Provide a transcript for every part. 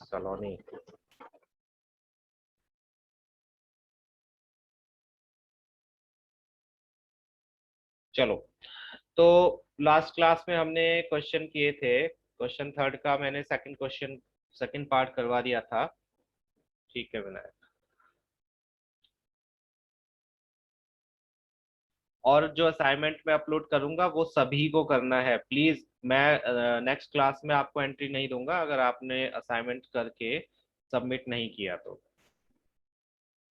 सलोनी। चलो, तो last class में हमने क्वेश्चन किए थे। क्वेश्चन थर्ड का मैंने सेकंड पार्ट करवा दिया था। ठीक है विनायक। और जो असाइनमेंट मैं अपलोड करूंगा वो सभी को करना है प्लीज। मैं नेक्स्ट क्लास में आपको एंट्री नहीं दूंगा अगर आपने असाइनमेंट करके सबमिट नहीं किया तो।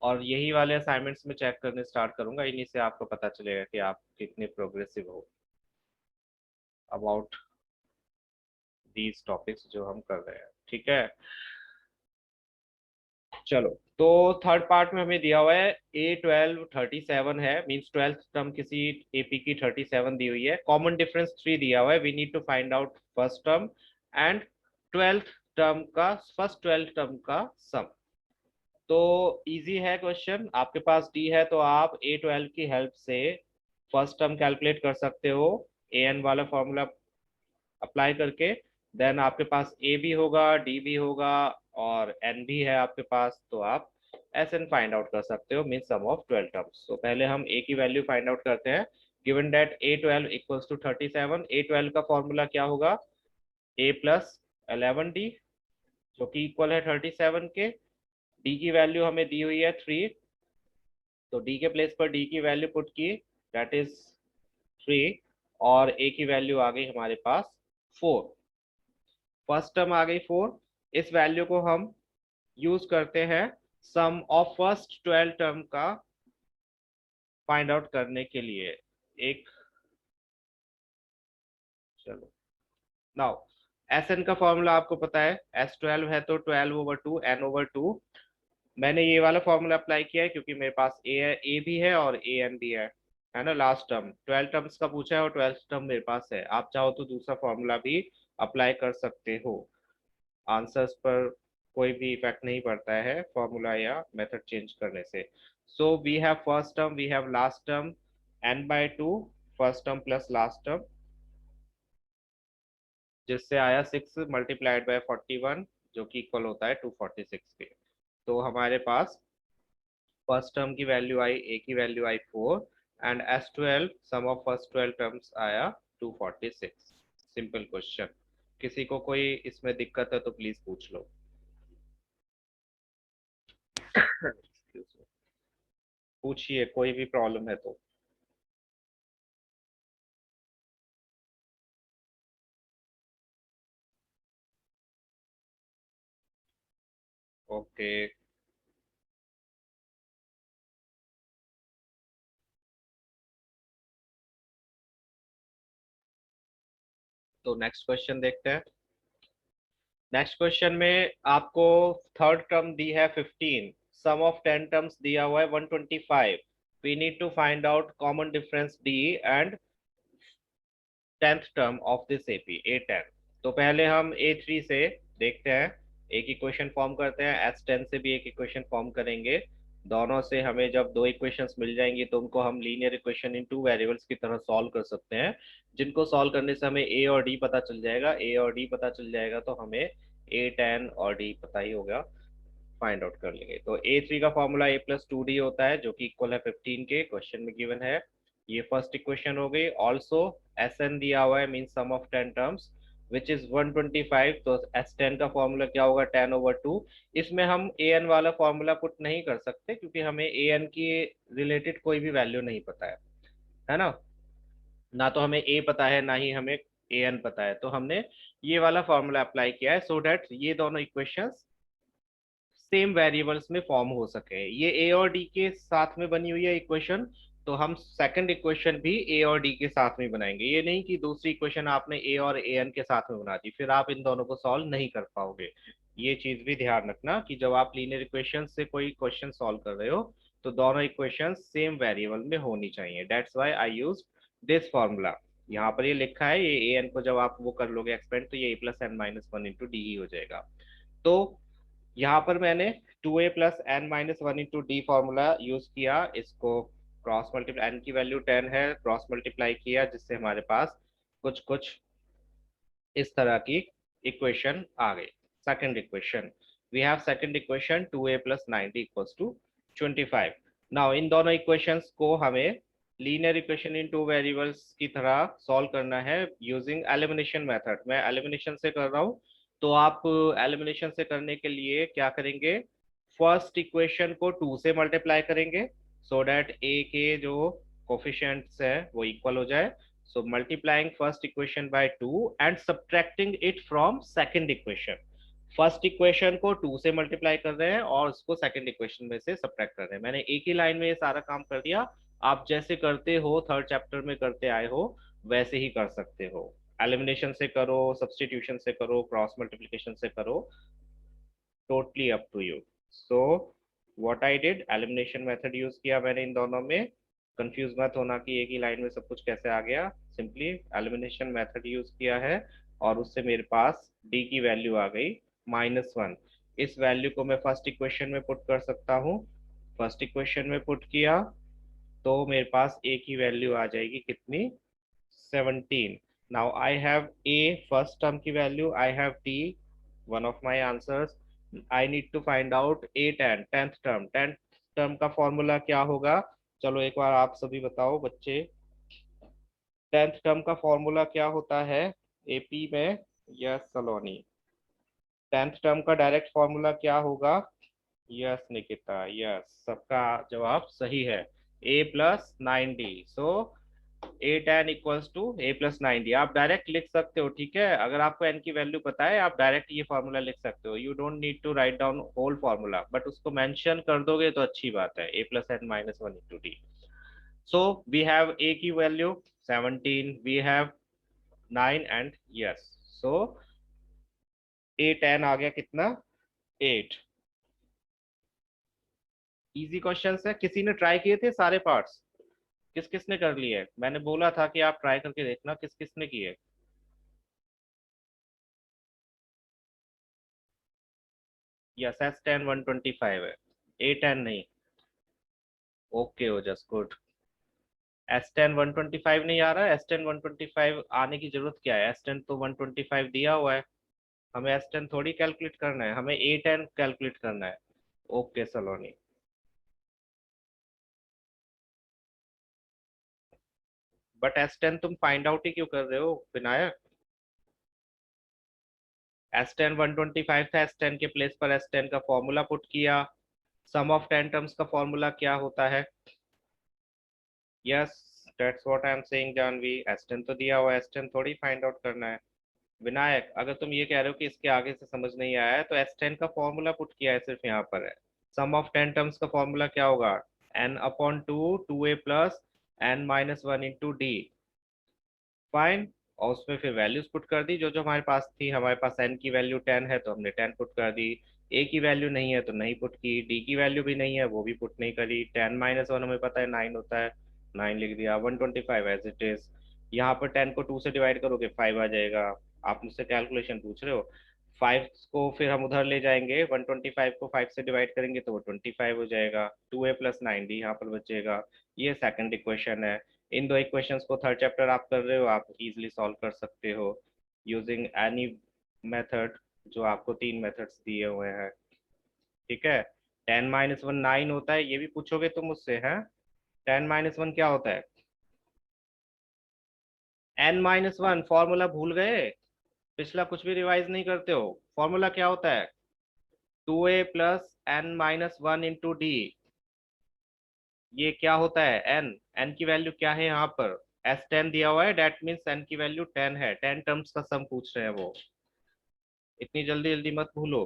और यही वाले असाइनमेंट्स में चेक करने स्टार्ट करूंगा, इन्हीं से आपको पता चलेगा कि आप कितने प्रोग्रेसिव हो अबाउट दीज टॉपिक्स जो हम कर रहे हैं। ठीक है, चलो। तो थर्ड पार्ट में हमें दिया हुआ है A12 37 है, मींस ट्वेल्थ टर्म किसी एपी की 37 दी हुई है। कॉमन डिफरेंस 3 दिया हुआ है, we need to find out first term and twelfth term का फर्स्ट ट्वेल्थ टर्म का सम। तो इजी है क्वेश्चन, आपके पास डी है तो आप A12 की हेल्प से फर्स्ट टर्म कैलकुलेट कर सकते हो ए एन वाला फॉर्मूला अप्लाई करके। देन आपके पास ए भी होगा, डी भी होगा और एन भी है आपके पास, तो आप एस एन फाइंड आउट कर सकते हो, मीन सम ऑफ 12 टर्म्स। तो पहले हम ए की वैल्यू फाइंड आउट करते हैं। Given that A12 equals to 37, A12 का फॉर्मूला क्या होगा, A+11D, जो कि इक्वल है 37 के। डी की वैल्यू हमें दी हुई है 3, तो डी के प्लेस पर डी की वैल्यू पुट की, दैट इज 3। और ए की वैल्यू आ गई हमारे पास 4। फर्स्ट टर्म आ गई 4। इस वैल्यू को हम यूज करते हैं सम ऑफ फर्स्ट 12 टर्म का फाइंड आउट करने के लिए। एक, चलो नाउ एस एन का फॉर्मूला आपको पता है, S12 है तो 12/2 N/2। मैंने ये वाला फॉर्मूला अप्लाई किया है क्योंकि मेरे पास ए भी है और ए एन भी है ना। लास्ट टर्म 12 टर्म्स का पूछा है और 12 टर्म मेरे पास है, आप चाहो तो दूसरा फॉर्मूला भी अप्लाई कर सकते हो। आंसर्स पर कोई भी इफेक्ट नहीं पड़ता है फॉर्मूला या मेथड चेंज करने से। So we have first term, we have last term, n/2 first term plus last term, जिससे आया 6 मल्टीप्लाइड बाय 41, जो कि इक्वल होता है 246 के। तो हमारे पास फर्स्ट टर्म की वैल्यू आई, ए की वैल्यू आई 4 and S12 sum of first 12 terms आया 246। Simple question. किसी को कोई इसमें दिक्कत है तो प्लीज पूछ लो। पूछिए, कोई भी प्रॉब्लम है तो। ओके, तो नेक्स्ट क्वेश्चन देखते हैं। नेक्स्ट क्वेश्चन में आपको थर्ड टर्म दी है 15, सम ऑफ 10 टर्म्स दिया हुआ है 125। We need to find out common difference D and 10th term of this AP A10। तो पहले हम A3 से देखते हैं, एक इक्वेशन फॉर्म करते हैं, S10 से भी एक इक्वेशन फॉर्म करेंगे। दोनों से हमें जब दो इक्वेशंस मिल जाएंगी तो उनको हम linear equation in two variables की तरह सॉल्व कर सकते हैं, जिनको सॉल्व करने से हमें ए और डी पता चल जाएगा। ए और डी पता चल जाएगा तो हमें A10 और डी पता ही होगा, फाइंड आउट कर लेंगे। तो A3 का फॉर्मूला A+2D होता है, जो कि इक्वल है 15 के, क्वेश्चन में गिवन है। ये फर्स्ट इक्वेशन हो गई। ऑल्सो SN दिया हुआ है, mean sum of 10 terms which is 125। तो S10 का फॉर्मूला क्या होगा, 10/2। इसमें हम AN वाला फॉर्मूला पुट नहीं कर सकते क्योंकि हमें AN की रिलेटेड कोई भी वैल्यू नहीं पता है ना। ना तो हमें A पता है, ना ही हमें AN पता है, तो हमने ये वाला फॉर्मूला अप्लाई किया है सो दैट ये दोनों इक्वेशंस सेम वेरिएबल्स में फॉर्म हो सके। ये ए और डी के साथ में बनी हुई है इक्वेशन, तो हम सेकंड इक्वेशन भी ए और डी के साथ में बनाएंगे। ये नहीं कि दूसरी इक्वेशन आपने ए और ए एन के साथ में बना दी, फिर आप इन दोनों को सॉल्व नहीं कर पाओगे। ये चीज भी ध्यान रखना कि जब आप लीनियर इक्वेशन से कोई क्वेश्चन सॉल्व कर रहे हो तो दोनों इक्वेशन सेम वेरिएबल में होनी चाहिए। That's why I use this formula. यहाँ पर ये लिखा है, ये ए एन को जब आप वो कर लोगे एक्सपेंड तो ये A+n-1 इंटू डी ही हो जाएगा। तो यहाँ पर मैंने 2A+n-1 into D formula use किया। इसको क्रॉस मल्टीप्लाई, एन की वैल्यू 10 है, क्रॉस मल्टीप्लाई किया जिससे हमारे पास कुछ कुछ इस तरह की इक्वेशन आ गई। Second equation, we have second equation 2a plus 90 equals to 25। Now in दोनों इक्वेशंस को हमें linear equation in two variables की तरह सॉल्व करना है यूजिंग एलिमिनेशन मेथड। मैं एलिमिनेशन से कर रहा हूँ, तो आप एलिमिनेशन से करने के लिए क्या करेंगे, फर्स्ट इक्वेशन को 2 से मल्टीप्लाई करेंगे सो दैट a के जो कोफिशिएंट्स है वो इक्वल हो जाए। So multiplying first equation by 2 and subtracting it from second equation. First equation को 2 से मल्टीप्लाई कर रहे हैं और उसको सेकंड इक्वेशन में से सब्ट्रैक्ट कर रहे हैं। मैंने एक ही लाइन में ये सारा काम कर दिया। आप जैसे करते हो थर्ड चैप्टर में करते आए हो वैसे ही कर सकते हो। एलिमिनेशन से करो, सब्सटीट्यूशन से करो, क्रॉस मल्टीप्लिकेशन से करो, totally up to you. So what I did, elimination method use किया मैंने इन दोनों में। कंफ्यूज मत होना कि एक ही लाइन में सब कुछ कैसे आ गया, सिंपली एलिमिनेशन मेथड यूज किया है और उससे मेरे पास डी की वैल्यू आ गई -1। इस वैल्यू को मैं फर्स्ट इक्वेशन में पुट कर सकता हूँ। फर्स्ट इक्वेशन में पुट किया तो मेरे पास ए की वैल्यू आ जाएगी कितनी, 17। Now I have a first term की value, I have T one of my answers. I need to find out A ten, tenth term का फॉर्मूला क्या होगा। चलो एक बार आप सभी बताओ बच्चे, टेंथ टर्म का फॉर्मूला क्या होता है एपी में, यस सलोनी, टेंथ टर्म का डायरेक्ट फॉर्मूला क्या होगा। यस निकिता, यस सबका जवाब सही है, ए plus 90। So A ten equals to A plus 90 आप डायरेक्ट लिख सकते हो। ठीक है, अगर आपको एन की वैल्यू पता है आप डायरेक्ट ये फॉर्मूला लिख सकते हो। You don't need to write down whole formula, but उसको मेंशन कर दोगे तो अच्छी बात है, ए plus N minus one into D. So we have A की value 17, we have 9 and yes, so A ten आ गया कितना, 8। इजी क्वेश्चन है, किसी ने ट्राई किए थे सारे पार्ट्स, किस किस ने कर लिए, मैंने बोला था कि आप ट्राई करके देखना, किस किस ने किए। यस एस टेन 125 है, ए टेन नहीं। ओके हो जस्ट गुड। एस टेन 125 नहीं आ रहा है, एस टेन 125 आने की जरूरत क्या है, एस टेन तो 125 दिया हुआ है। हमें एस टेन थोड़ी कैलकुलेट करना है, हमें ए टेन कैलकुलेट करना है। Okay Saloni, but S ten तुम फाइंड आउट ही क्यों कर रहे हो विनायक। एस टेन 125 था, एस टेन के प्लेस पर एस टेन का फॉर्मूला पुट किया। सम ऑफ टेन टर्म्स का फॉर्मूला क्या होता है। Yes that's what I am saying Janvi, S ten तो दिया हुआ है, एस टेन थोड़ी फाइंड आउट करना है। विनायक अगर तुम ये कह रहे हो कि इसके आगे से समझ नहीं आया है तो एस टेन का फॉर्मूला पुट किया है, सिर्फ यहाँ पर है। सम ऑफ टेन टर्म्स का फॉर्मूला क्या होगा, N upon two, two A plus N minus one into D. Fine, और उसमें फिर वैल्यूज पुट कर दी जो जो हमारे पास थी। हमारे पास एन की वैल्यू 10 है तो हमने 10 पुट कर दी, ए की वैल्यू नहीं है तो नहीं पुट की, डी की वैल्यू भी नहीं है वो भी पुट नहीं करी। 10 माइनस वन हमें पता है 9 होता है, 9 लिख दिया, 125 एज इट इज। यहाँ पर 10 को 2 से डिवाइड करोगे 5 आ जाएगा। आप मुझसे कैलकुलेशन पूछ रहे हो, 5 को फिर हम उधर ले जाएंगे, 125 को 5 से डिवाइड करेंगे तो वो 25 हो जाएगा, 2a प्लस 90 यहाँ पर बचेगा। ये सेकंड इक्वेशन है। इन दो इक्वेशंस को थर्ड चैप्टर आप कर रहे हो, आप इजीली सॉल्व कर सकते हो यूजिंग एनी मेथड, जो आपको तीन मेथड्स दिए हुए हैं। ठीक है, 10 - 1 9 होता है, ये भी पूछोगे तुम मुझसे है। 10 - 1 क्या होता है, n - 1 फॉर्मूला भूल गए, पिछला कुछ भी रिवाइज नहीं करते हो। फॉर्मूला क्या होता है, 2a plus N minus one into D. ये क्या होता है, एन, एन की वैल्यू क्या है यहाँ पर, एस टेन दिया हुआ है, डेट मीन्स एन की वैल्यू 10 है, 10 टर्म्स का सम पूछ रहे हैं वो, इतनी जल्दी जल्दी मत भूलो।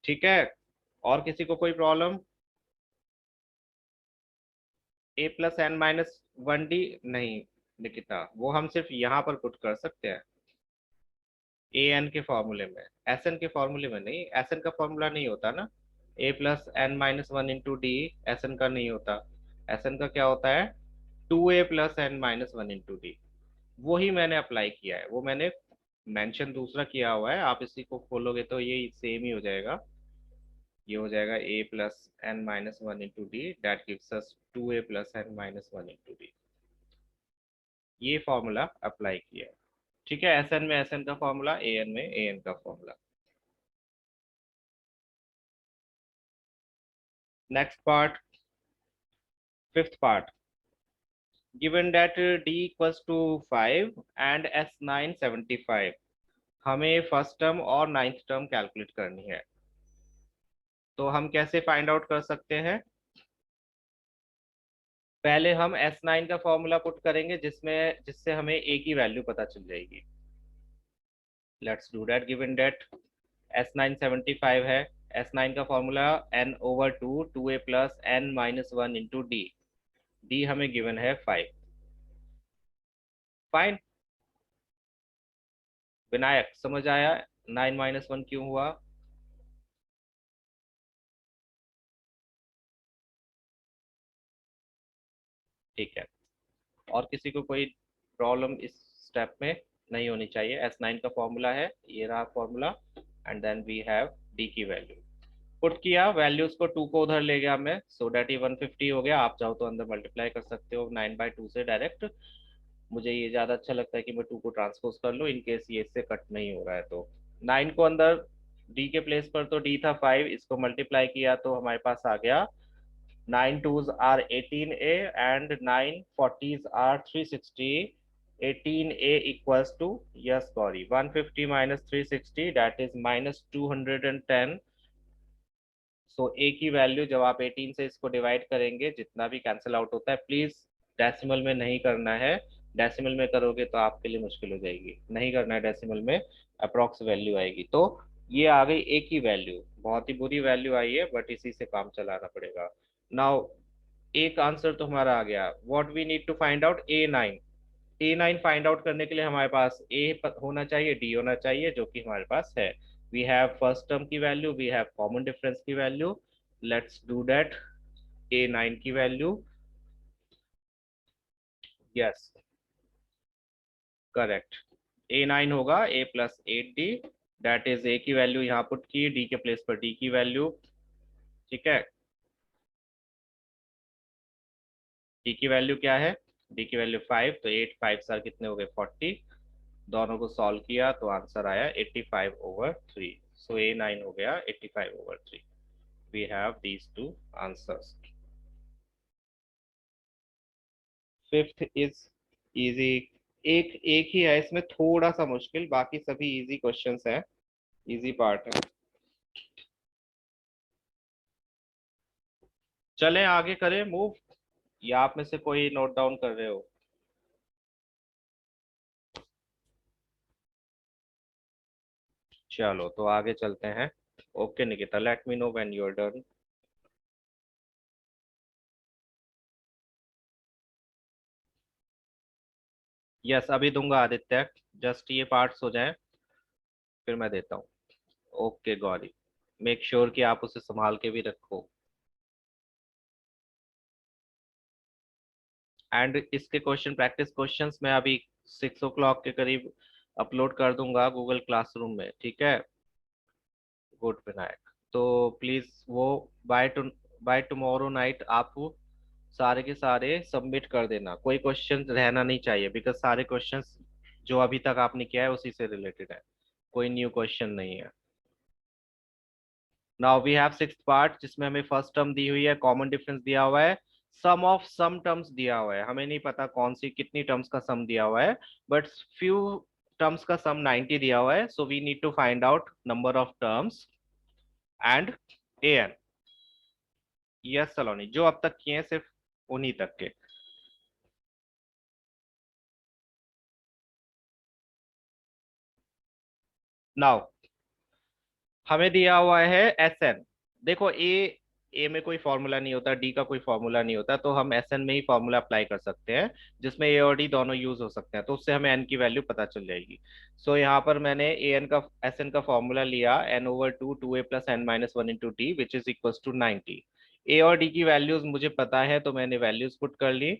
ठीक है, और किसी को कोई problem. A plus N minus one D नहीं निकिता, वो हम सिर्फ यहाँ पर पुट कर सकते हैं ए एन के फॉर्मूले में, एस एन के फॉर्मूले में नहीं, एस एन का फॉर्मूला नहीं होता ना। A plus N minus one into D S N का नहीं होता, एस एन का क्या होता है, 2a plus N minus one into D. वही मैंने अप्लाई किया है, वो मैंने मेंशन दूसरा किया हुआ है, आप इसी को खोलोगे तो ये सेम ही हो जाएगा। ये हो जाएगा A plus N minus one into D, that gives us 2a plus N minus one into D. ये फॉर्मूला अप्लाई किया। ठीक है, एस एन में एस एन का फॉर्मूला, ए एन में ए एन का formula. Next part, fifth part. Given that D equals to 5 and S nine 75, हमें first term और नाइन्थ टर्म कैलकुलेट करनी है। तो हम कैसे फाइंड आउट कर सकते हैं? पहले हम एस नाइन का फॉर्मूला पुट करेंगे जिससे हमें ए की वैल्यू पता चल जाएगी। Let's do that. Given that S nine 75 है, एस नाइन का formula N over two A plus N minus one into D. D हमें गिवन है 5। फाइन। विनायक समझ आया 9 - 1 क्यों हुआ? ठीक है, और किसी को कोई प्रॉब्लम इस स्टेप में नहीं होनी चाहिए। एस नाइन का फॉर्मूला है, ये रहा formula, and then we have D की वैल्यू पुट किया। वैल्यूज को टू को उधर ले गया मैं, सो दैट ये 150 हो गया। आप चाहो तो अंदर मल्टीप्लाई कर सकते हो 9/2 से डायरेक्ट। मुझे ये ज़्यादा अच्छा लगता है कि मैं टू को ट्रांसपोज कर लूँ, इन केस ये इससे कट नहीं हो रहा है। तो 9 को अंदर डी के प्लेस पर, तो डी था 5, इसको मल्टीप्लाई किया तो हमारे पास आ गया 9 2s are 18a and 9 40s are 360। 18a equals to, yes sorry, 150 minus 360, that is minus 210। सो ए की वैल्यू जब आप 18 से इसको डिवाइड करेंगे, जितना भी कैंसिल आउट होता है, प्लीज डेसिमल में नहीं करना है। डेसिमल में करोगे तो आपके लिए मुश्किल हो जाएगी, नहीं करना है डेसिमल में, अप्रोक्स वैल्यू आएगी। तो ये आ गई ए की वैल्यू, बहुत ही बुरी वैल्यू आई है, बट इसी से काम चलाना पड़ेगा। नाउ एक आंसर तो हमारा आ गया। What we need to find out A nine. A nine find out करने के लिए हमारे पास ए होना चाहिए, डी होना चाहिए, जो कि हमारे पास है। वी हैव फर्स्ट टर्म की value, we have common difference की value. Let's do that. A nine की value, yes correct, a nine होगा a plus 8d। That is a की वैल्यू यहाँ पुट की, डी के प्लेस पर डी की वैल्यू। ठीक है, डी की वैल्यू क्या है? डी की वैल्यू 5, तो 8 5 सर कितने हो गए 40। दोनों को सॉल्व किया तो आंसर आया 85/3। सो ए नाइन हो गया 85/3। We have these two answers. Fifth is easy. एक एक ही है इसमें थोड़ा सा मुश्किल, बाकी सभी इजी क्वेश्चंस हैं, इजी पार्ट है। चलें आगे करें मूव, या आप में से कोई नोट डाउन कर रहे हो? चलो तो आगे चलते हैं। Okay Nikita, let me know when you are done. Yes अभी दूंगा आदित्य, जस्ट ये पार्ट्स हो जाएं फिर मैं देता हूँ। ओके गौरी, मेक श्योर कि आप उसे संभाल के भी रखो। एंड इसके क्वेश्चन, प्रैक्टिस क्वेश्चंस मैं अभी 6 o'clock के करीब अपलोड कर दूंगा गूगल क्लासरूम में, ठीक है? गुड विनायक, तो प्लीज वो बाय टुमारो नाइट आप सारे के सारे सबमिट कर देना। कोई क्वेश्चन रहना नहीं चाहिए, बिकॉज सारे क्वेश्चंस जो अभी तक आपने किया है उसी से रिलेटेड है, कोई न्यू क्वेश्चन नहीं है। Now we have sixth part, जिसमें हमें फर्स्ट टर्म दी हुई है, कॉमन डिफरेंस दिया हुआ है, सम ऑफ सम टर्म्स दिया हुआ है। हमें नहीं पता कौन सी कितनी टर्म्स का सम दिया हुआ है, बट फ्यू टर्म्स का सम 90 दिया हुआ है। So we need to find out number of terms and A n. Yes Saloni, जो अब तक किए हैं सिर्फ उन्हीं तक के। नाउ हमें दिया हुआ है एस एन। देखो ए में कोई फॉर्मूला नहीं होता, डी का कोई फॉर्मूला नहीं होता, तो हम एस एन में ही फॉर्मूला अप्लाई कर सकते हैं, जिसमें ए और डी दोनों यूज हो सकते हैं, तो उससे हमें एन की वैल्यू पता चल जाएगी। सो यहाँ पर मैंने ए एन का एस एन का फॉर्मूला लिया, N over two A plus N minus one into D which is equal to 90। A और डी की वैल्यूज मुझे पता है, तो मैंने वैल्यूज पुट कर ली।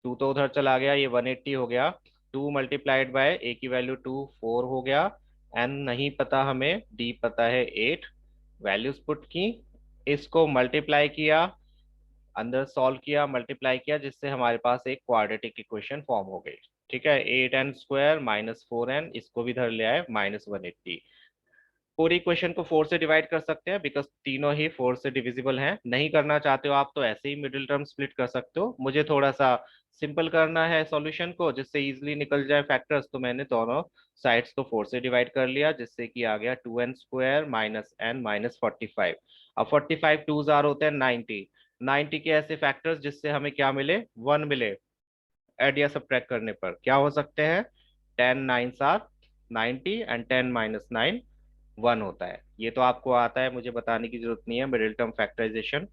टू तो उधर चला गया, ये 180 हो गया। टू मल्टीप्लाइड बाय ए की वैल्यू 2 4 हो गया। एन नहीं पता हमें, डी पता है 8। वैल्यूज पुट की, इसको मल्टीप्लाई किया, अंदर सॉल्व किया, मल्टीप्लाई किया, जिससे हमारे पास एक क्वाड्रेटिक इक्वेशन फॉर्म हो गई। ठीक है, 8n² माइनस 4n, इसको भी धर ले आए -180। पूरी इक्वेशन को 4 से डिवाइड कर सकते हैं बिकॉज तीनों ही 4 से डिविजिबल हैं। नहीं करना चाहते हो आप तो ऐसे ही मिडिल टर्म स्प्लिट कर सकते हो। मुझे थोड़ा सा सिंपल करना है सॉल्यूशन को जिससे इजीली निकल जाए फैक्टर्स, तो मैंने दोनों साइड्स को 4 से डिवाइड कर लिया, जिससे कि आ गया 2n² माइनस n माइनस 45। अब 45 टू जार होते हैं 90। 90 के ऐसे फैक्टर्स जिससे हमें क्या मिले, 1 मिले। एड या सब्ट्रैक्ट करने पर क्या हो सकते हैं, 10 9 आर 90 एंड 10 माइनस 9 1 होता है। ये तो आपको आता है, मुझे बताने की जरूरत नहीं है मिडिल टर्म फैक्टराइजेशन।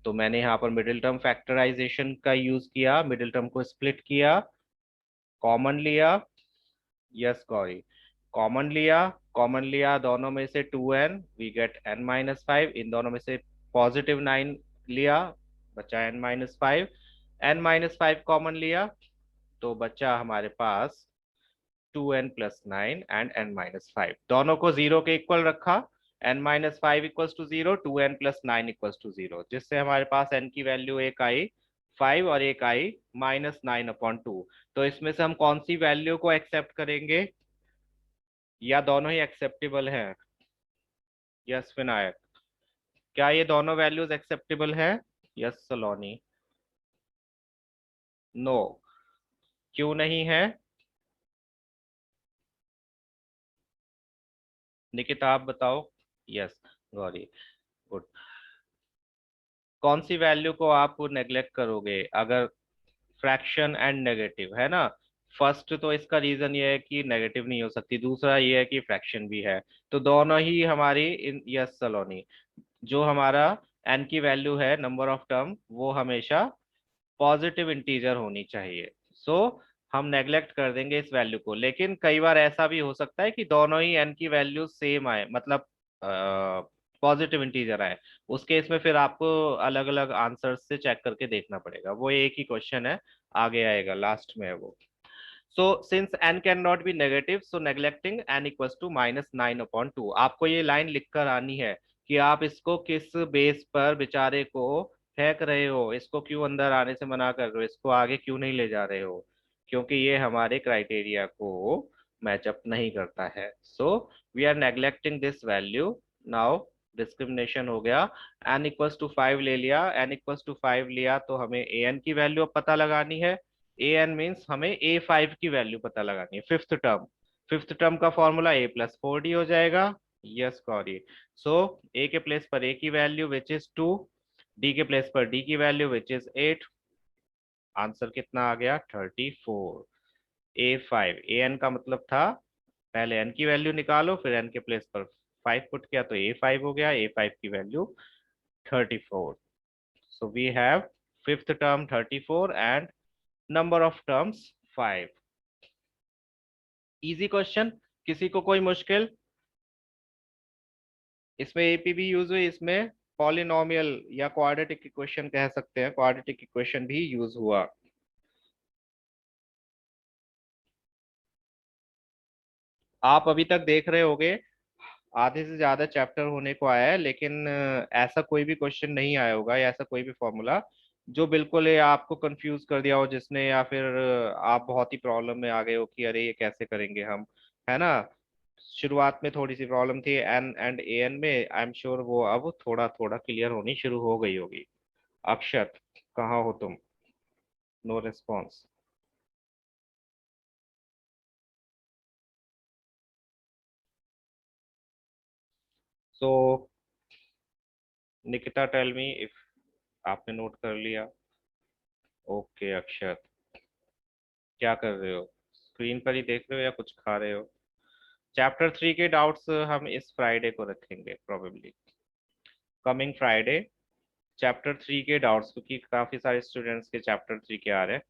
तो मैंने यहाँ पर मिडिल टर्म फैक्टराइजेशन का यूज किया, मिडिल टर्म को स्प्लिट किया, कॉमन लिया। यस गौरी, कॉमन लिया दोनों में से 2n, वी गेट n-5। इन दोनों में से पॉजिटिव 9 लिया, बचा n-5। n-5 कॉमन लिया तो बचा हमारे पास 2n+9 एंड n-5। दोनों को जीरो के इक्वल रखा, n-5 equals to 0, 2n+9 equals to 0, जिससे हमारे पास n की वैल्यू एक आई 5 और एक आई -9/2। तो इसमें से हम कौन सी वैल्यू को एक्सेप्ट करेंगे, या दोनों ही एक्सेप्टेबल हैं? यस विनायक, क्या ये दोनों वैल्यूज एक्सेप्टेबल है? यस सलोनी। नो, क्यों नहीं है? निकिता आप बताओ। Yes Gauri, good. कौन सी वैल्यू को आप नेग्लेक्ट करोगे अगर फ्रैक्शन एंड नेगेटिव है ना? फर्स्ट तो इसका रीजन ये है कि नेगेटिव नहीं हो सकती, दूसरा ये है कि फ्रैक्शन भी है। तो दोनों ही हमारी इन, यस सलोनी, जो हमारा एन की वैल्यू है नंबर ऑफ टर्म, वो हमेशा पॉजिटिव इंटीजर होनी चाहिए। सो हम नेग्लेक्ट कर देंगे इस वैल्यू को। लेकिन कई बार ऐसा भी हो सकता है कि दोनों ही एन की वैल्यू सेम आए, मतलब पॉजिटिव इंटीजर आए। उस केस में फिर आपको अलग अलग आंसर्स से चेक करके देखना पड़ेगा, वो एक ही क्वेश्चन है, आगे आएगा लास्ट में है वो। So since n can not be negative, so neglecting n equals to -9/2। आपको ये लाइन लिखकर आनी है कि आप इसको किस बेस पर बेचारे को फेंक रहे हो, इसको क्यों अंदर आने से मना कर रहे हो, इसको आगे क्यों नहीं ले जा रहे हो, क्योंकि ये हमारे क्राइटेरिया को मैचअप नहीं करता है। So we are neglecting this value. Now discrimination हो गया। n इक्वल्स टू 5 ले लिया, n इक्वल्स टू 5 लिया तो हमें an की वैल्यू अब पता लगानी है। an मीन्स हमें a5 की वैल्यू पता लगानी है, फिफ्थ टर्म। फिफ्थ टर्म का फॉर्मूला a+4d हो जाएगा। यस गौरी। सो a के प्लेस पर a की वैल्यू विच इज 2, d के प्लेस पर d की वैल्यू विच इज 8। आंसर कितना आ गया, 34। a5, an का मतलब था पहले n की वैल्यू निकालो, फिर n के प्लेस पर 5 पुट किया तो a5 हो गया, a5 की value 34। So we have fifth term 34 and number of terms 5। Easy question, किसी को कोई मुश्किल? इसमें एपीबी यूज हुई, इसमें पॉलिनोमियल या क्वाड्रेटिक इक्वेशन कह सकते हैं, क्वाड्रेटिक इक्वेशन भी यूज हुआ। आप अभी तक देख रहे होगे आधे से ज्यादा चैप्टर होने को आया है, लेकिन ऐसा कोई भी क्वेश्चन नहीं आया होगा या ऐसा कोई भी फॉर्मूला जो बिल्कुल ये आपको कंफ्यूज कर दिया हो, जिसने, या फिर आप बहुत ही प्रॉब्लम में आ गए हो कि अरे ये कैसे करेंगे हम, है ना? शुरुआत में थोड़ी सी प्रॉब्लम थी एन एंड ए एन में, आई एम श्योर वो अब थोड़ा थोड़ा क्लियर होनी शुरू हो गई होगी। अक्षत, कहाँ हो तुम? No response. So Nikita tell me if आपने नोट कर लिया। ओके अक्षत, क्या कर रहे हो? स्क्रीन पर ही देख रहे हो या कुछ खा रहे हो? चैप्टर 3 के डाउट्स हम इस फ्राइडे को रखेंगे, प्रोबेबली कमिंग फ्राइडे। चैप्टर 3 के डाउट्स, क्योंकि काफी सारे स्टूडेंट्स के चैप्टर 3 के आ रहे हैं।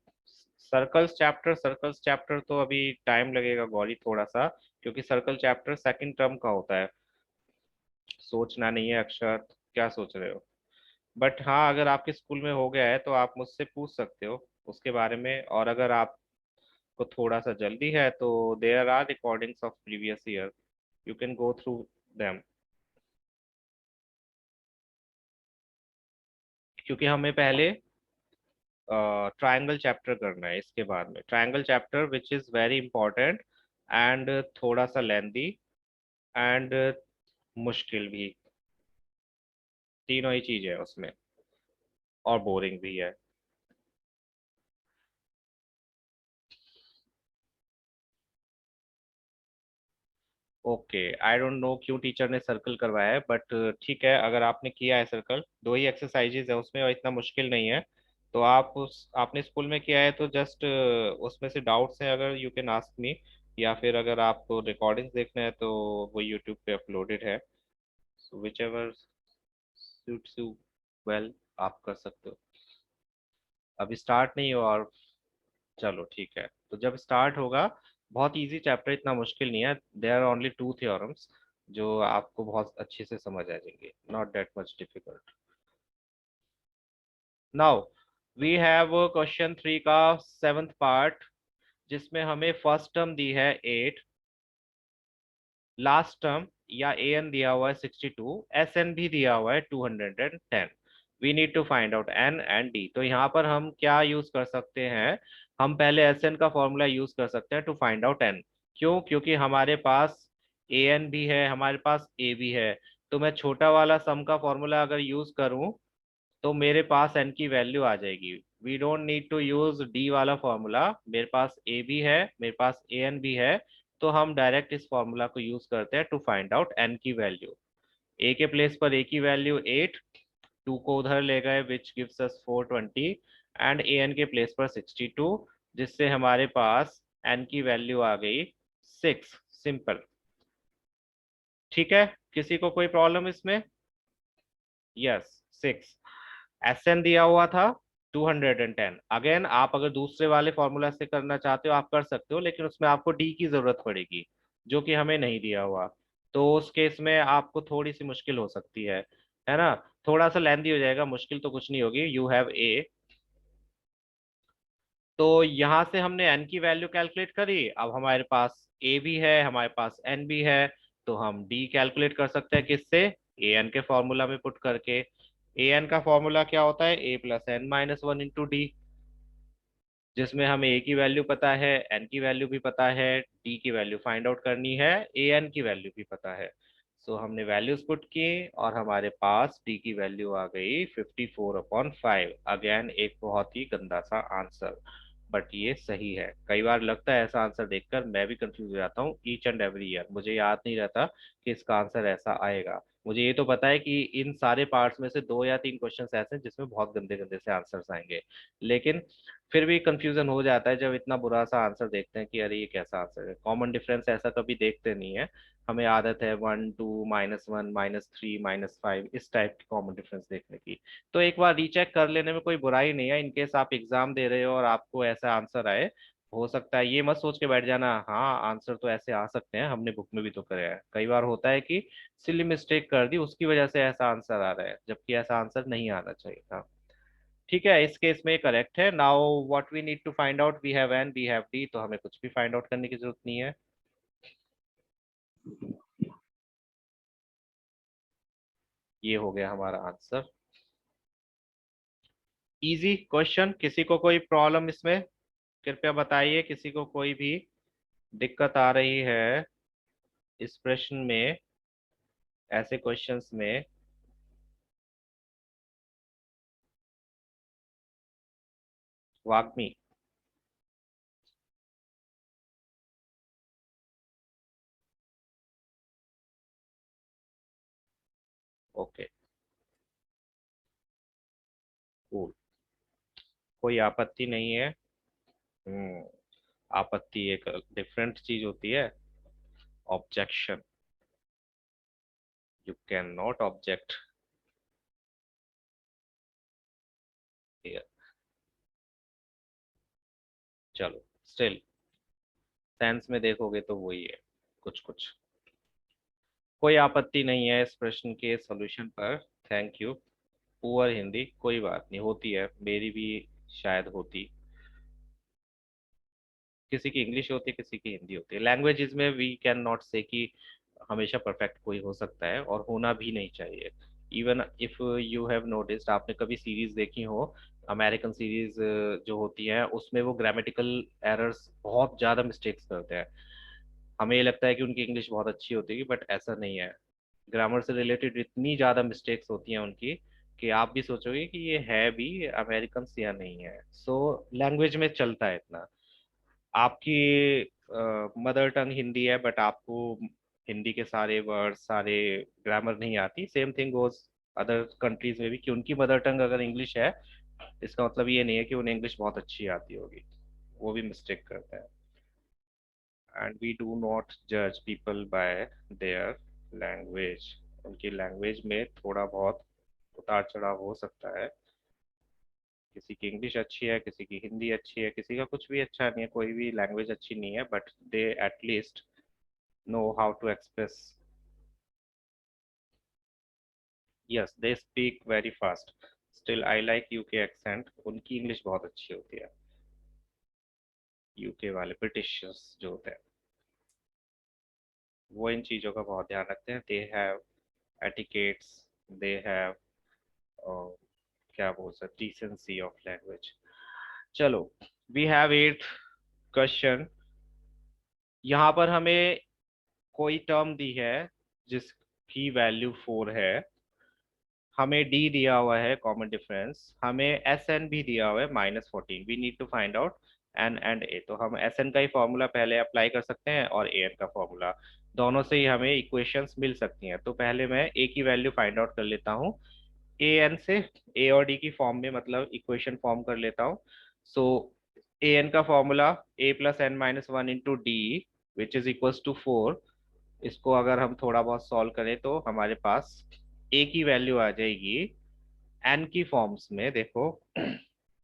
सर्कल्स चैप्टर तो अभी टाइम लगेगा गौरी थोड़ा सा, क्योंकि सर्कल चैप्टर सेकंड टर्म का होता है। सोचना नहीं है अक्षर, क्या सोच रहे हो? बट हाँ, अगर आपके स्कूल में हो गया है तो आप मुझसे पूछ सकते हो उसके बारे में, और अगर आपको थोड़ा सा जल्दी है तो there are recordings of previous year, you can go through them. क्योंकि हमें पहले ट्रायंगल चैप्टर करना है, इसके बाद में triangle chapter which is very important and थोड़ा सा लेंदी एंड मुश्किल भी, तीनों ही चीजें है उसमें, और बोरिंग भी है। ओके, आई डोंट नो क्यों टीचर ने सर्कल करवाया है, बट ठीक है, अगर आपने किया है सर्कल, दो ही एक्सरसाइजेज है उसमें और इतना मुश्किल नहीं है, तो आप उस आपने स्कूल में किया है तो जस्ट उसमें से डाउट्स हैं अगर, यू कैन आस्क मी, या फिर अगर आपको रिकॉर्डिंग्स देखना है तो वो यूट्यूब पे अपलोडेड है, so whichever suits you well, आप कर सकते हो। अभी स्टार्ट नहीं हुआ, और चलो ठीक है, तो जब स्टार्ट होगा, बहुत इजी चैप्टर, इतना मुश्किल नहीं है, there are only two theorems जो आपको बहुत अच्छे से समझ आ जाएंगे, not that much difficult. Now we have question 3 का सेवंथ पार्ट, जिसमें हमें फर्स्ट टर्म दी है 8, लास्ट टर्म या ए एन दिया हुआ है 62, एस एन भी दिया हुआ है 210। We need to find out N and D. तो यहाँ पर हम क्या यूज कर सकते हैं, हम पहले एस एन का फॉर्मूला यूज कर सकते हैं टू फाइंड आउट एन। क्यों? क्योंकि हमारे पास ए एन भी है, हमारे पास ए भी है, तो मैं छोटा वाला सम का फॉर्मूला अगर यूज करूं तो मेरे पास एन की वैल्यू आ जाएगी। We don't need to use D वाला फॉर्मूला, मेरे पास ए भी है, मेरे पास ए एन भी है, तो हम डायरेक्ट इस फॉर्मूला को यूज करते हैं टू फाइंड आउट एन की वैल्यू। ए के प्लेस पर ए की वैल्यू 8, टू को उधर ले गए which gives us 420, and A N के प्लेस पर 62, जिससे हमारे पास एन की वैल्यू आ गई 6। सिंपल, ठीक है, किसी को कोई प्रॉब्लम इसमें? यस, 6। एस एन दिया हुआ था 210। अगेन आप अगर दूसरे वाले फॉर्मूला से करना चाहते हो आप कर सकते हो, लेकिन उसमें आपको डी की जरूरत पड़ेगी, जो कि हमें नहीं दिया हुआ, तो उस केस में आपको थोड़ी सी मुश्किल हो सकती है ना, थोड़ा सा लेंदी हो जाएगा, मुश्किल तो कुछ नहीं होगी। यू हैव ए, तो यहाँ से हमने एन की वैल्यू कैलकुलेट करी, अब हमारे पास ए भी है, हमारे पास एन भी है, तो हम डी कैलकुलेट कर सकते हैं किससे? ए एन के फॉर्मूला में पुट करके। ए एन का फॉर्मूला क्या होता है? ए plus N minus one into d, जिसमें हमें ए की वैल्यू पता है, एन की वैल्यू भी पता है, डी की वैल्यू फाइंड आउट करनी है, ए एन की वैल्यू भी पता है। सो हमने वैल्यूज पुट की और हमारे पास डी की वैल्यू आ गई 54/5। अगेन एक बहुत ही गंदा सा आंसर, बट ये सही है। कई बार लगता है ऐसा आंसर देखकर मैं भी कंफ्यूज हो जाता हूँ, ईच एंड एवरी ईयर मुझे याद नहीं रहता कि इसका आंसर ऐसा आएगा। मुझे ये तो पता है कि इन सारे पार्ट्स में से दो या तीन क्वेश्चंस ऐसे हैं जिसमें बहुत गंदे गंदे से आंसर्स आएंगे, लेकिन फिर भी कंफ्यूजन हो जाता है जब इतना बुरा सा आंसर देखते हैं कि अरे ये कैसा आंसर है। कॉमन डिफरेंस ऐसा कभी देखते नहीं है, हमें आदत है 1 2 -1 -3 -5 इस टाइप की कॉमन डिफरेंस देखने की। तो एक बार रीचेक कर लेने में कोई बुराई नहीं है, इनकेस आप एग्जाम दे रहे हो और आपको ऐसा आंसर आए, हो सकता है, ये मत सोच के बैठ जाना हाँ आंसर तो ऐसे आ सकते हैं, हमने बुक में भी तो करे हैं। कई बार होता है कि सिली मिस्टेक कर दी उसकी वजह से ऐसा आंसर आ रहा है, जबकि ऐसा आंसर नहीं आना चाहिए था। ठीक है, इस केस में करेक्ट है। Now what we need to find out, we have N we have D, तो हमें कुछ भी फाइंड आउट करने की जरूरत नहीं है। ये हो गया हमारा आंसर। इजी क्वेश्चन, किसी को कोई प्रॉब्लम इसमें कृपया बताइए, किसी को कोई भी दिक्कत आ रही है इस प्रश्न में, ऐसे क्वेश्चंस में? वाकमी? ओके, कूल, कोई आपत्ति नहीं है। हम्म, आपत्ति एक डिफरेंट चीज होती है, objection, you can not object here. चलो, स्टिल सेंस में देखोगे तो वही है, कुछ कुछ। कोई आपत्ति नहीं है इस प्रश्न के सॉल्यूशन पर। Thank you. पुअर हिंदी, कोई बात नहीं, होती है, मेरी भी शायद होती, किसी की इंग्लिश होती है, किसी की हिंदी होती है। लैंग्वेजेस में वी कैन नॉट से कि हमेशा परफेक्ट कोई हो सकता है, और होना भी नहीं चाहिए। Even if you have noticed, आपने कभी सीरीज देखी हो, अमेरिकन सीरीज जो होती हैं उसमें वो ग्रामेटिकल एरर्स बहुत ज़्यादा मिस्टेक्स करते हैं। हमें ये लगता है कि उनकी इंग्लिश बहुत अच्छी होती है, बट ऐसा नहीं है। ग्रामर से रिलेटेड इतनी ज़्यादा मिस्टेक्स होती हैं उनकी कि आप भी सोचोगे कि ये है भी अमेरिकन या नहीं है। सो लैंग्वेज में चलता है इतना। आपकी मदर टंग हिंदी है, बट आपको हिंदी के सारे वर्ड, सारे ग्रामर नहीं आती। Same thing goes other countries में भी, कि उनकी मदर टंग अगर इंग्लिश है, इसका मतलब ये नहीं है कि उन्हें इंग्लिश बहुत अच्छी आती होगी। वो भी मिस्टेक करते हैं। एंड वी डू नॉट जज पीपल बाय देयर लैंग्वेज। उनकी लैंग्वेज में थोड़ा बहुत उतार चढ़ाव हो सकता है। किसी की इंग्लिश अच्छी है, किसी की हिंदी अच्छी है, किसी का कुछ भी अच्छा नहीं है, कोई भी लैंग्वेज अच्छी नहीं है, but they at least know how to express. Yes, they speak very fast. Still I like UK accent, उनकी इंग्लिश बहुत अच्छी होती है। यूके वाले ब्रिटिश जो होते हैं वो इन चीज़ों का बहुत ध्यान रखते हैं। They have etiquettes, they have क्या बोल सकते, डिसेंसी ऑफ लैंग्वेज। चलो, वी हैव एट क्वेश्चन। यहाँ पर हमें कोई टर्म दी है जिसकी वैल्यू 4 है। हमें डी दिया हुआ है कॉमन डिफरेंस, हमें एस एन भी दिया हुआ है -14। We need to find out N and a. तो हम एस एन का ही फॉर्मूला पहले अप्लाई कर सकते हैं और ए एन का फॉर्मूला, दोनों से ही हमें इक्वेशंस मिल सकती हैं। तो पहले मैं ए की वैल्यू फाइंड आउट कर लेता हूँ। ए एन से ए और डी की फॉर्म में, मतलब इक्वेशन फॉर्म कर लेता हूँ। सो ए एन का formula a+n-1 into D, which is equals to 4। इसको अगर हम थोड़ा बहुत सॉल्व करें तो हमारे पास ए की वैल्यू आ जाएगी एन की फॉर्म्स में। देखो,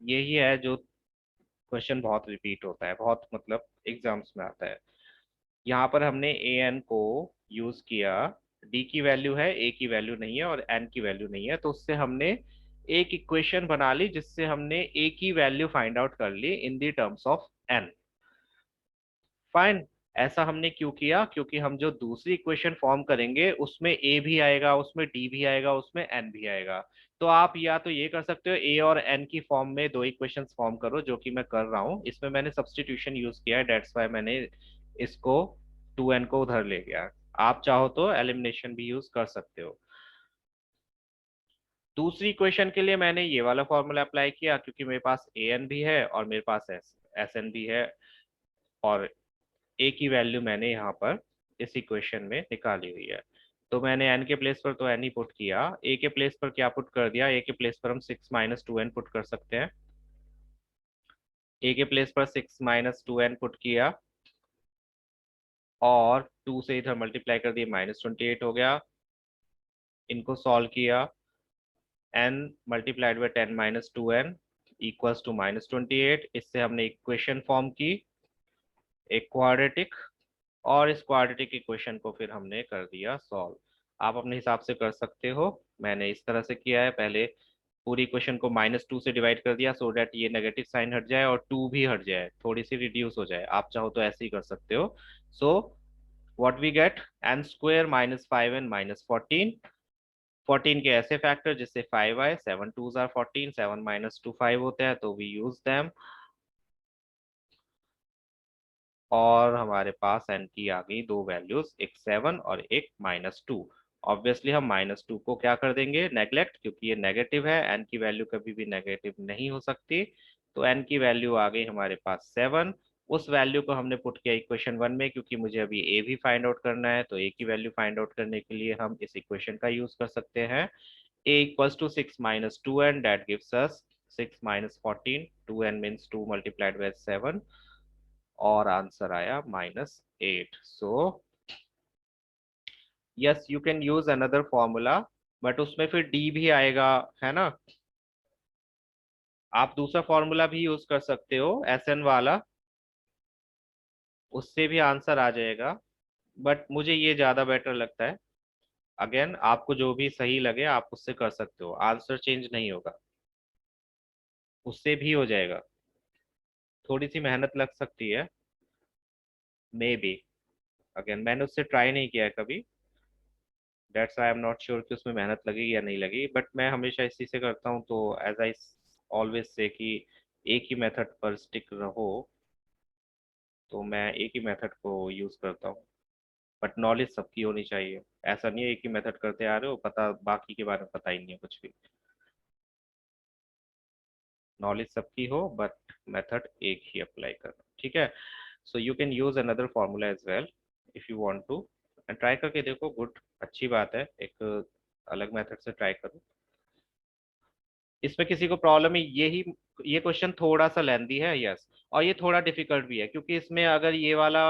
यही है जो क्वेश्चन बहुत रिपीट होता है, बहुत मतलब एग्जाम्स में आता है। यहाँ पर हमने ए एन को यूज किया, डी की वैल्यू है, ए की वैल्यू नहीं है और एन की वैल्यू नहीं है, तो उससे हमने एक इक्वेशन बना ली जिससे हमने ए की वैल्यू फाइंड आउट कर ली in the terms of n. Fine. ऐसा हमने क्यों किया? क्योंकि हम जो दूसरी इक्वेशन फॉर्म करेंगे उसमें ए भी आएगा, उसमें डी भी आएगा, उसमें एन भी आएगा। तो आप या तो ये कर सकते हो, ए और एन की फॉर्म में दो इक्वेशंस फॉर्म करो, जो कि मैं कर रहा हूँ। इसमें मैंने सब्स्टिट्यूशन यूज किया है, डेट्स वाई मैंने इसको 2n को उधर ले गया। आप चाहो तो एलिमिनेशन भी यूज कर सकते हो। दूसरी इक्वेशन के लिए मैंने ये वाला फॉर्मूला अप्लाई किया, क्योंकि मेरे पास ए एन भी है और मेरे पास एस एन भी है, और ए की वैल्यू मैंने यहाँ पर इस इक्वेशन में निकाली हुई है। तो मैंने एन के प्लेस पर तो एन ही पुट किया, ए के प्लेस पर क्या पुट कर दिया? ए के प्लेस पर हम 6 - 2n पुट कर सकते हैं। ए के प्लेस पर 6 - 2n पुट किया और 2 से इधर मल्टीप्लाई कर दिए, -28 हो गया। इनको सॉल्व किया, n multiplied by 10 - 2n equals to -28। इससे हमने इक्वेशन फॉर्म की, एक क्वाड्रेटिक, और इस क्वाड्रेटिक इक्वेशन को फिर हमने कर दिया सॉल्व। आप अपने हिसाब से कर सकते हो। मैंने इस तरह से किया है, पहले पूरी इक्वेशन को -2 से डिवाइड कर दिया, सो डैट ये नेगेटिव साइन हट जाए और 2 भी हट जाए, थोड़ी सी रिड्यूस हो जाए। आप चाहो तो ऐसे ही कर सकते हो। So what we get, n² -5n -14। 14 के ऐसे फैक्टर जिससे 5 आए, 7 2s आर 14, 7 - 2 5 होते हैं, तो वी यूज देम। और हमारे पास एन की आ गई दो वैल्यूज, एक 7 और एक -2। ऑब्वियसली हम -2 को क्या कर देंगे, नेग्लेक्ट, क्योंकि ये नेगेटिव है। एन की वैल्यू कभी भी नेगेटिव नहीं हो सकती। तो एन की वैल्यू आ गई हमारे पास 7। उस वैल्यू को हमने पुट किया इक्वेशन 1 में, क्योंकि मुझे अभी ए भी फाइंड आउट करना है। तो ए की वैल्यू फाइंड आउट करने के लिए हम इस इक्वेशन का यूज कर सकते हैं। a equals to 6 - 2n, that gives us 6 - 14, 2n means 2 multiplied by 7, और आंसर आया -8। So yes, you can use another formula, but उसमें फिर डी भी आएगा, है ना। आप दूसरा फॉर्मूला भी यूज कर सकते हो, एस एन वाला, उससे भी आंसर आ जाएगा, बट मुझे ये ज्यादा बेटर लगता है। अगेन, आपको जो भी सही लगे आप उससे कर सकते हो, आंसर चेंज नहीं होगा, उससे भी हो जाएगा। थोड़ी सी मेहनत लग सकती है, मे बी। अगेन, मैंने उससे ट्राई नहीं किया है कभी। That's I am not sure कि उसमें मेहनत लगेगी या नहीं लगेगी, बट मैं हमेशा इसी से करता हूँ, तो एज आई ऑलवेज से कि एक ही मेथड पर स्टिक रहो, तो मैं एक ही मेथड को यूज करता हूँ। बट नॉलेज सबकी होनी चाहिए, ऐसा नहीं है एक ही मेथड करते आ रहे हो पता बाकी के बारे में पता ही नहीं है कुछ भी। नॉलेज सबकी हो बट मेथड एक ही अप्लाई करना, ठीक है। So you can use another formula as well if you want to, and try करके देखो, गुड, अच्छी बात है, एक अलग मेथड से ट्राई करो। इसमें किसी को प्रॉब्लम है यही, ये क्वेश्चन थोड़ा सा लेंदी है, यस, और ये थोड़ा डिफिकल्ट भी है, क्योंकि इसमें अगर ये वाला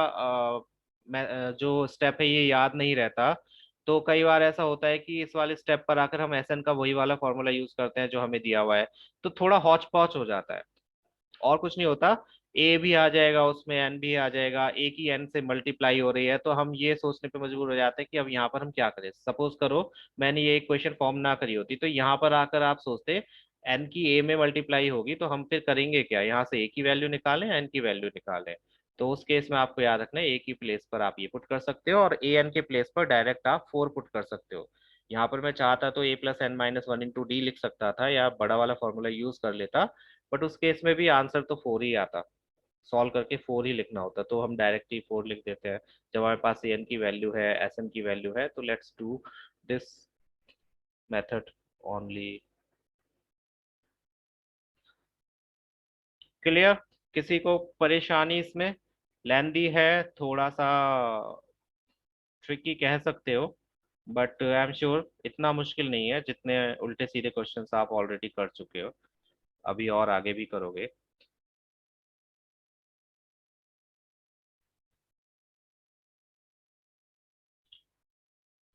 जो स्टेप है ये याद नहीं रहता, तो कई बार ऐसा होता है कि इस वाले स्टेप पर आकर हम एसएन का वही वाला फॉर्मूला यूज करते हैं जो हमें दिया हुआ है, तो थोड़ा हौच पौच हो जाता है, और कुछ नहीं होता। ए भी आ जाएगा उसमें, एन भी आ जाएगा, ए की एन से मल्टीप्लाई हो रही है, तो हम ये सोचने पे मजबूर हो जाते हैं कि अब यहाँ पर हम क्या करें। सपोज करो मैंने ये इक्वेशन फॉर्म ना करी होती, तो यहाँ पर आकर आप सोचते एन की ए में मल्टीप्लाई होगी, तो हम फिर करेंगे क्या, यहाँ से ए की वैल्यू निकालें, एन की वैल्यू निकालें। तो उस केस में आपको याद रखना है ए की प्लेस पर आप ये पुट कर सकते हो, और ए एन के प्लेस पर डायरेक्ट आप 4 पुट कर सकते हो। यहाँ पर मैं चाहता तो a+n-1 इंटू डी लिख सकता था, या बड़ा वाला फॉर्मूला यूज कर लेता, बट उस केस में भी आंसर तो 4 ही आता, सॉल्व करके 4 ही लिखना होता, तो हम डायरेक्ट ही 4 लिख देते हैं। जब हमारे पास एन की वैल्यू है, एस एन की वैल्यू है, तो let's do this method only. Clear? किसी को परेशानी इसमें? लेंदी है थोड़ा सा, ट्रिकी कह सकते हो, बट आई एम श्योर इतना मुश्किल नहीं है जितने उल्टे सीधे क्वेश्चंस आप ऑलरेडी कर चुके हो, अभी और आगे भी करोगे।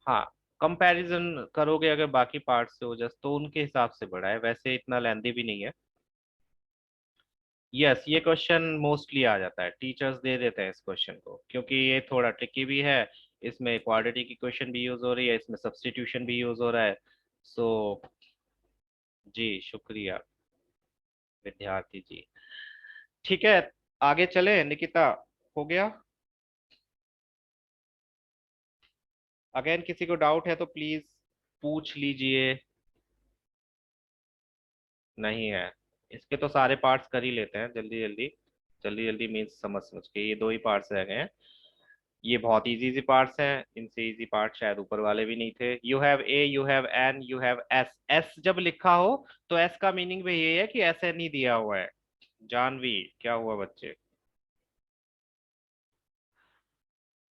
हाँ, कंपैरिजन करोगे अगर बाकी पार्ट से हो जस्ट, तो उनके हिसाब से बड़ा है, वैसे इतना लेंदी भी नहीं है। यस, ये क्वेश्चन मोस्टली आ जाता है, टीचर्स दे देते हैं इस क्वेश्चन को, क्योंकि ये थोड़ा ट्रिकी भी है, इसमें क्वाड्रेटिक इक्वेशन भी यूज हो रही है, इसमें सब्स्टिट्यूशन भी यूज हो रहा है। सो जी शुक्रिया विद्यार्थी जी। ठीक है, आगे चले निकिता, हो गया? अगेन किसी को डाउट है तो प्लीज पूछ लीजिए। नहीं है? इसके तो सारे पार्ट्स कर ही लेते हैं जल्दी जल्दी, जल्दी जल्दी मीन्स समझ समझ के, ये 2 ही पार्ट्स रह गए हैं। ये बहुत इजी इजी पार्ट्स हैं, इनसे इजी पार्ट शायद ऊपर वाले भी नहीं थे। You have a, you have an, you have S. S जब लिखा हो तो एस का मीनिंग भी ये है कि एस एन ही दिया हुआ है। जानवी, क्या हुआ बच्चे?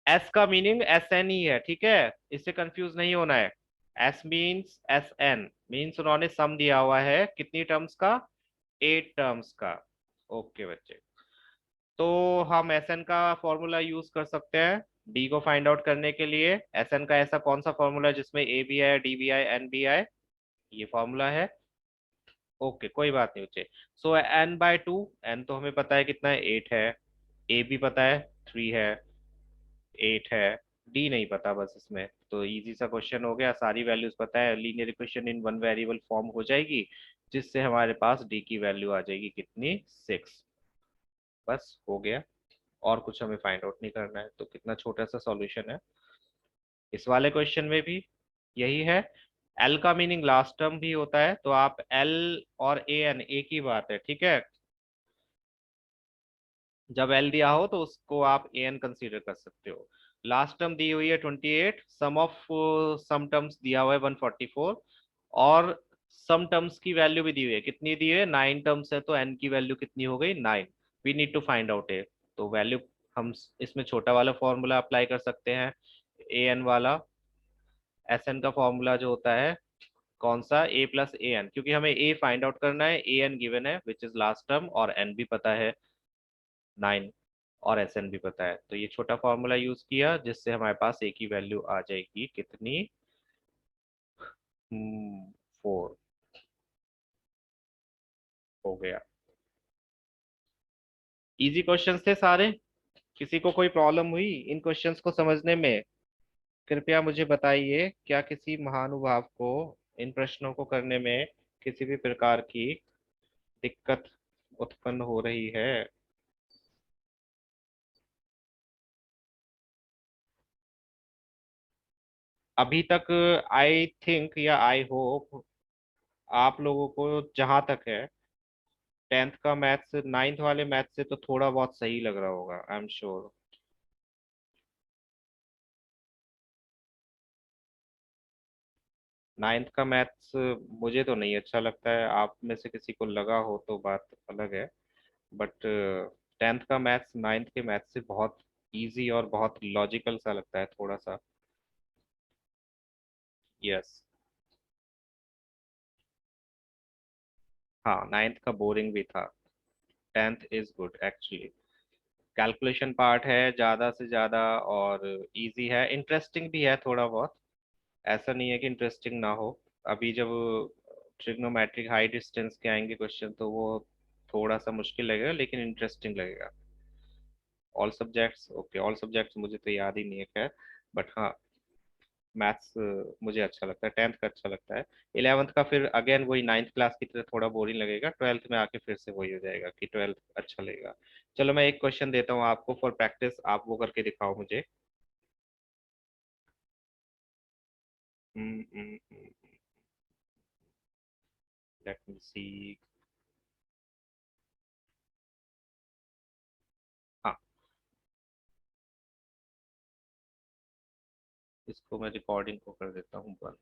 एस का मीनिंग एस एन ही है, ठीक है, इससे कंफ्यूज नहीं होना है। S means S N, means उन्होंने सम दिया हुआ है कितनी टर्म्स का, 8 टर्म्स का। ओके बच्चे, तो हम एस एन का फॉर्मूला यूज कर सकते हैं डी को फाइंड आउट करने के लिए। एस एन का ऐसा कौन सा फॉर्मूला है जिसमें ए भी आए, डी भी आए, एन भी आए? ये फॉर्मूला है। ओके, कोई बात नहीं बच्चे। सो n/2, एन तो हमें पता है कितना है, 8 है, ए भी पता है 3 है, 8 है, डी नहीं पता बस, इसमें तो इजी सा क्वेश्चन हो गया, सारी वैल्यूज पता है, linear equation in one variable form हो जाएगी, जिससे हमारे पास डी की वैल्यू आ जाएगी कितनी, 6। बस हो गया, और कुछ हमें फाइंड आउट नहीं करना है, तो कितना छोटा सा सॉल्यूशन है। इस वाले क्वेश्चन में भी यही है। एल का मीनिंग लास्ट टर्म भी होता है, तो आप एल और ए एन एक ही बात है, ठीक है। जब एल दिया हो तो उसको आप ए एन कंसिडर कर सकते हो। लास्ट टर्म दी हुई है 28, सम ऑफ सम टर्म्स दिया हुआ है 144, और सम टर्म्स की वैल्यू भी दी हुई है, कितनी दी हुई है, 9 टर्म्स है, तो एन की वैल्यू कितनी हो गई, 9। We need to find out a, तो वैल्यू हम इसमें छोटा वाला फॉर्मूला अप्लाई कर सकते हैं, ए एन वाला। एस एन का फॉर्मूला जो होता है कौन सा, a+an, क्योंकि हमें a फाइंड आउट करना है, an गिवन है विच इज लास्ट टर्म, और n भी पता है 9, और sn भी पता है, तो ये छोटा फॉर्मूला यूज किया जिससे हमारे पास a की वैल्यू आ जाएगी कितनी, 4। हो गया, इजी क्वेश्चंस थे सारे। किसी को कोई प्रॉब्लम हुई इन क्वेश्चंस को समझने में? कृपया मुझे बताइए, क्या किसी महानुभाव को इन प्रश्नों को करने में किसी भी प्रकार की दिक्कत उत्पन्न हो रही है? अभी तक आई थिंक या आई होप आप लोगों को जहां तक है, 10th का मैथ्स 9th वाले मैथ्स से तो थोड़ा बहुत सही लग रहा होगा, आई एम श्योर। 9th का मैथ्स मुझे तो नहीं अच्छा लगता है, आप में से किसी को लगा हो तो बात अलग है, बट 10th का मैथ्स 9th के मैथ्स से बहुत इजी और बहुत लॉजिकल सा लगता है थोड़ा सा। यस। हाँ, 9th का बोरिंग भी था। 10th is good actually. Calculation part है ज़्यादा से ज़्यादा, और इजी है, इंटरेस्टिंग भी है थोड़ा बहुत। ऐसा नहीं है कि इंटरेस्टिंग ना हो। अभी जब ट्रिग्नोमेट्रिक हाई डिस्टेंस के आएंगे क्वेश्चन तो वो थोड़ा सा मुश्किल लगेगा, लेकिन इंटरेस्टिंग लगेगा। All subjects okay, all subjects मुझे तो याद ही नहीं है खैर, बट हाँ, मैथ्स मुझे अच्छा लगता है, 10th का अच्छा लगता है। 11th का फिर अगेन वही 9th क्लास की तरह थोड़ा बोरिंग लगेगा, 12th में आके फिर से वही हो जाएगा कि 12th अच्छा लगेगा। चलो मैं एक क्वेश्चन देता हूँ आपको फॉर प्रैक्टिस, आप वो करके दिखाओ मुझे। लेट मी सी। हाँ, इसको मैं रिकॉर्डिंग को कर देता हूँ बंद।